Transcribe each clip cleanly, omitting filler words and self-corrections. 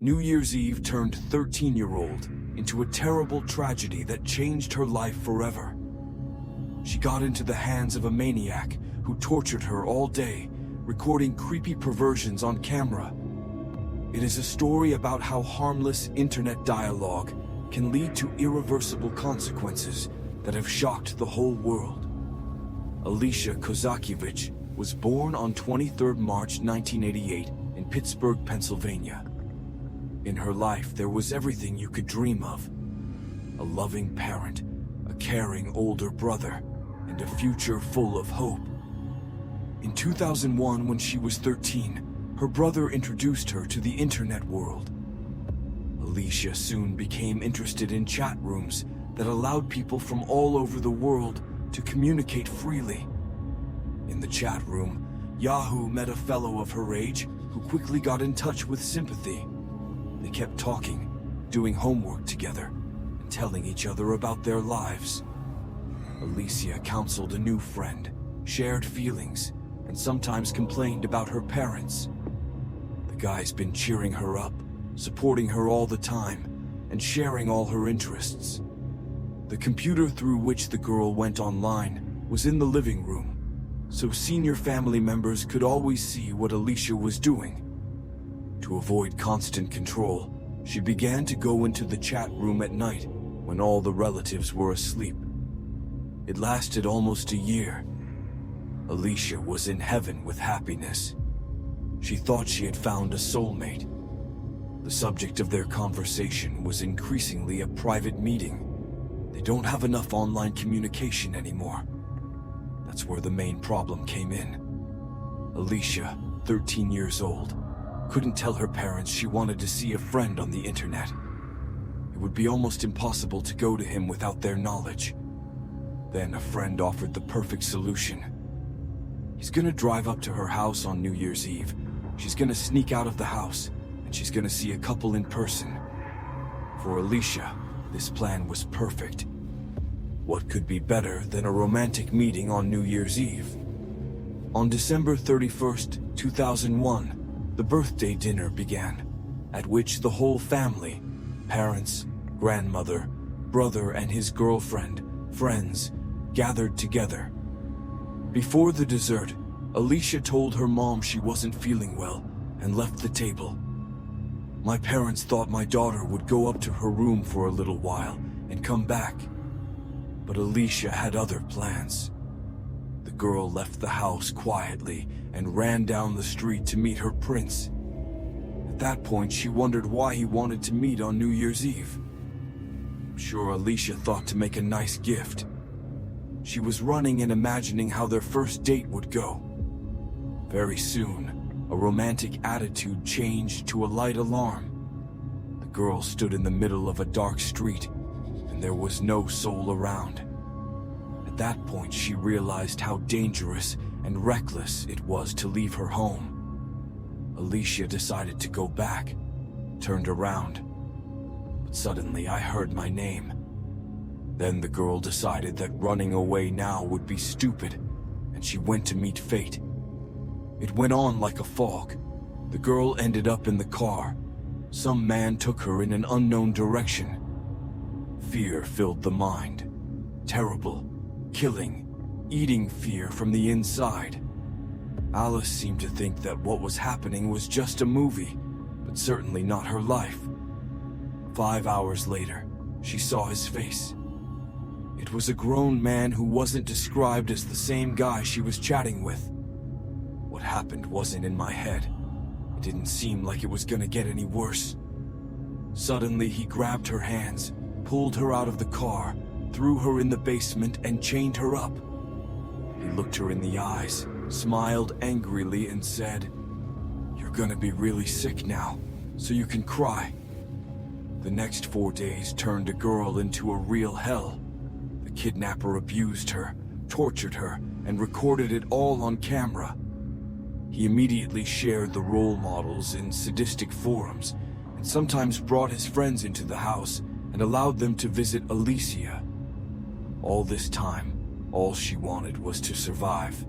New Year's Eve turned 13-year-old into a terrible tragedy that changed her life forever. She got into the hands of a maniac who tortured her all day, recording creepy perversions on camera. It is a story about how harmless internet dialogue can lead to irreversible consequences that have shocked the whole world. Alicia Kozakiewicz was born on 23 March 1988 in Pittsburgh, Pennsylvania. In her life, there was everything you could dream of: a loving parent, a caring older brother, and a future full of hope. In 2001, when she was 13, her brother introduced her to the internet world. Alicia soon became interested in chat rooms that allowed people from all over the world to communicate freely. In the chat room, Yahoo met a fellow of her age who quickly got in touch with sympathy. They kept talking, doing homework together, and telling each other about their lives. Alicia counseled a new friend, shared feelings, and sometimes complained about her parents. The guy's been cheering her up, supporting her all the time, and sharing all her interests. The computer through which the girl went online was in the living room, so senior family members could always see what Alicia was doing. To avoid constant control, she began to go into the chat room at night when all the relatives were asleep. It lasted almost a year. Alicia was in heaven with happiness. She thought she had found a soulmate. The subject of their conversation was increasingly a private meeting. They don't have enough online communication anymore. That's where the main problem came in. Alicia, 13 years old, couldn't tell her parents she wanted to see a friend on the internet. It would be almost impossible to go to him without their knowledge. Then a friend offered the perfect solution. He's gonna drive up to her house on New Year's Eve. She's gonna sneak out of the house, and she's gonna see a couple in person. For Alicia, this plan was perfect. What could be better than a romantic meeting on New Year's Eve? On December 31st, 2001, the birthday dinner began, at which the whole family, parents, grandmother, brother and his girlfriend, friends, gathered together. Before the dessert, Alicia told her mom she wasn't feeling well and left the table. My parents thought my daughter would go up to her room for a little while and come back. But Alicia had other plans. The girl left the house quietly and ran down the street to meet her prince. At that point, she wondered why he wanted to meet on New Year's Eve. I'm sure Alicia thought to make a nice gift. She was running and imagining how their first date would go. Very soon, a romantic attitude changed to a light alarm. The girl stood in the middle of a dark street, and there was no soul around. At that point, she realized how dangerous and reckless it was to leave her home. Alicia decided to go back, turned around. But suddenly, I heard my name. Then the girl decided that running away now would be stupid, and she went to meet fate. It went on like a fog. The girl ended up in the car. Some man took her in an unknown direction. Fear filled the mind. Terrible, killing, eating fear from the inside. Alice seemed to think that what was happening was just a movie, but certainly not her life. 5 hours later, she saw his face. It was a grown man who wasn't described as the same guy she was chatting with. What happened wasn't in my head. It didn't seem like it was gonna get any worse. Suddenly, he grabbed her hands, pulled her out of the car, threw her in the basement, and chained her up. He looked her in the eyes, smiled angrily, and said, "You're gonna be really sick now, so you can cry." The next 4 days turned a girl into a real hell. The kidnapper abused her, tortured her, and recorded it all on camera. He immediately shared the role models in sadistic forums, and sometimes brought his friends into the house and allowed them to visit Alicia. All this time, all she wanted was to survive.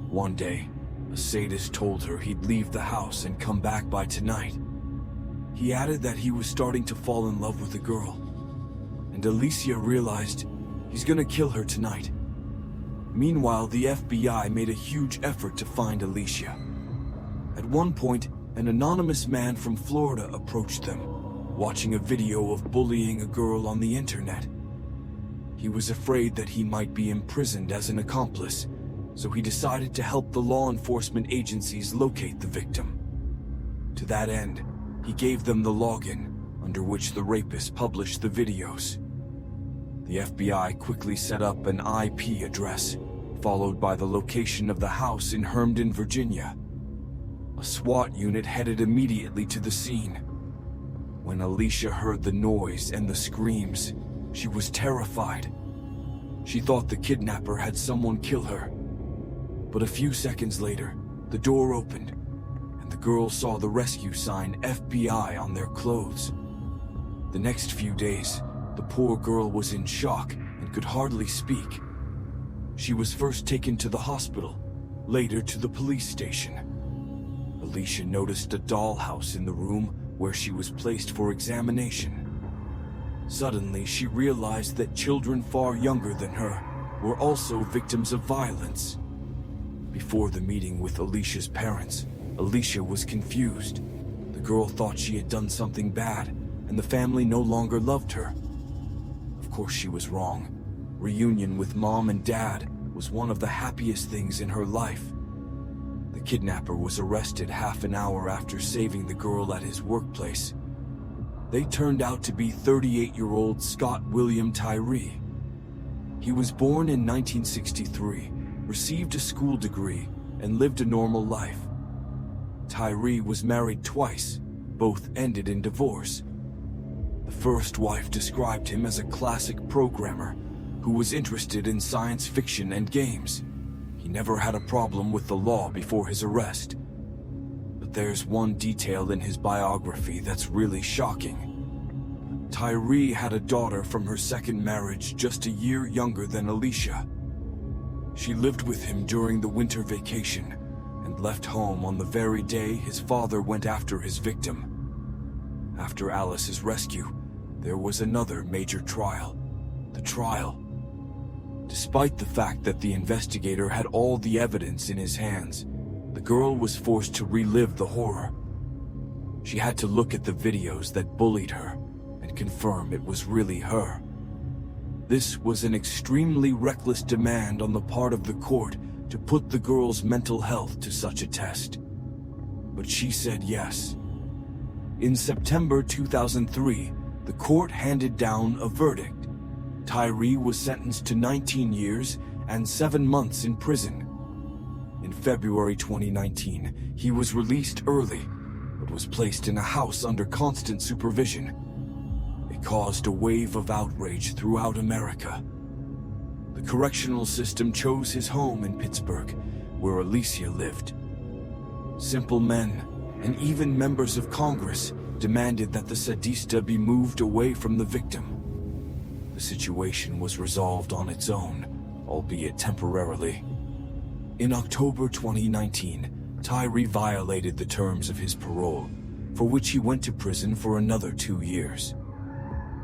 One day, a sadist told her he'd leave the house and come back by tonight. He added that he was starting to fall in love with the girl, and Alicia realized he's gonna kill her tonight. Meanwhile, the FBI made a huge effort to find Alicia. At one point, an anonymous man from Florida approached them, watching a video of bullying a girl on the internet. He was afraid that he might be imprisoned as an accomplice, so he decided to help the law enforcement agencies locate the victim. To that end, he gave them the login under which the rapist published the videos. The FBI quickly set up an IP address, followed by the location of the house in Herndon, Virginia. A SWAT unit headed immediately to the scene. When Alicia heard the noise and the screams, she was terrified. She thought the kidnapper had someone kill her. But a few seconds later, the door opened, and the girl saw the rescue sign FBI on their clothes. The next few days, the poor girl was in shock and could hardly speak. She was first taken to the hospital, later to the police station. Alicia noticed a dollhouse in the room where she was placed for examination. Suddenly, she realized that children far younger than her were also victims of violence. Before the meeting with Alicia's parents, Alicia was confused. The girl thought she had done something bad, and the family no longer loved her. Of course, she was wrong. Reunion with mom and dad was one of the happiest things in her life. The kidnapper was arrested half an hour after saving the girl at his workplace. They turned out to be 38-year-old Scott William Tyree. He was born in 1963, received a school degree, and lived a normal life. Tyree was married twice, both ended in divorce. The first wife described him as a classic programmer who was interested in science fiction and games. He never had a problem with the law before his arrest. But there's one detail in his biography that's really shocking. Tyree had a daughter from her second marriage just a year younger than Alicia. She lived with him during the winter vacation and left home on the very day his father went after his victim. After Alice's rescue, there was another major trial. The trial. Despite the fact that the investigator had all the evidence in his hands, the girl was forced to relive the horror. She had to look at the videos that bullied her and confirm it was really her. This was an extremely reckless demand on the part of the court to put the girl's mental health to such a test. But she said yes. In September 2003, the court handed down a verdict. Tyree was sentenced to 19 years and 7 months in prison. In February 2019, he was released early, but was placed in a house under constant supervision. It caused a wave of outrage throughout America. The correctional system chose his home in Pittsburgh, where Alicia lived. Simple men, and even members of Congress, demanded that the sadista be moved away from the victim. The situation was resolved on its own, albeit temporarily. In October 2019, Tyree violated the terms of his parole, for which he went to prison for another 2 years.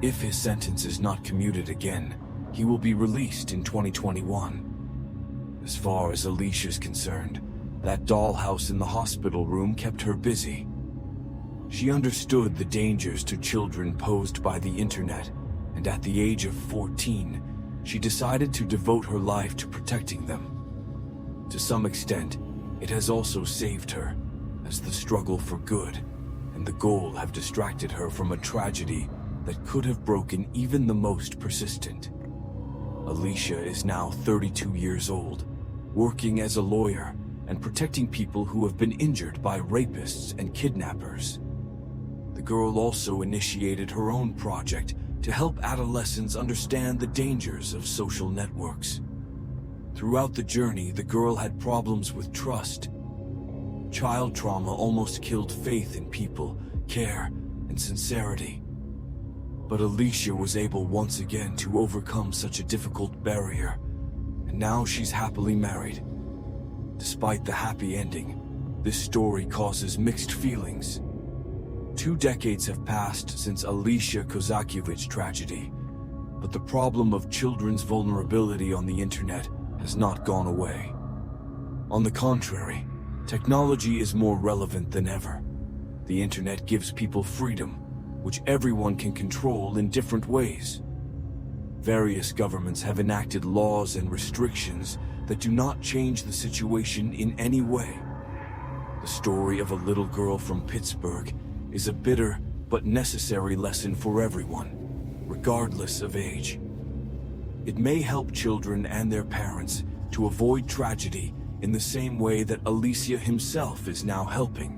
If his sentence is not commuted again, he will be released in 2021. As far as Alicia's concerned, that dollhouse in the hospital room kept her busy. She understood the dangers to children posed by the internet, and at the age of 14, she decided to devote her life to protecting them. To some extent, it has also saved her, as the struggle for good and the goal have distracted her from a tragedy that could have broken even the most persistent. Alicia is now 32 years old, working as a lawyer and protecting people who have been injured by rapists and kidnappers. The girl also initiated her own project to help adolescents understand the dangers of social networks. Throughout the journey, the girl had problems with trust. Child trauma almost killed faith in people, care, and sincerity. But Alicia was able once again to overcome such a difficult barrier, and now she's happily married. Despite the happy ending, this story causes mixed feelings. 2 decades have passed since Alicia Kozakiewicz tragedy, but the problem of children's vulnerability on the internet has not gone away. On the contrary, technology is more relevant than ever. The internet gives people freedom, which everyone can control in different ways. Various governments have enacted laws and restrictions that do not change the situation in any way. The story of a little girl from Pittsburgh is a bitter but necessary lesson for everyone, regardless of age. It may help children and their parents to avoid tragedy in the same way that Alicia himself is now helping.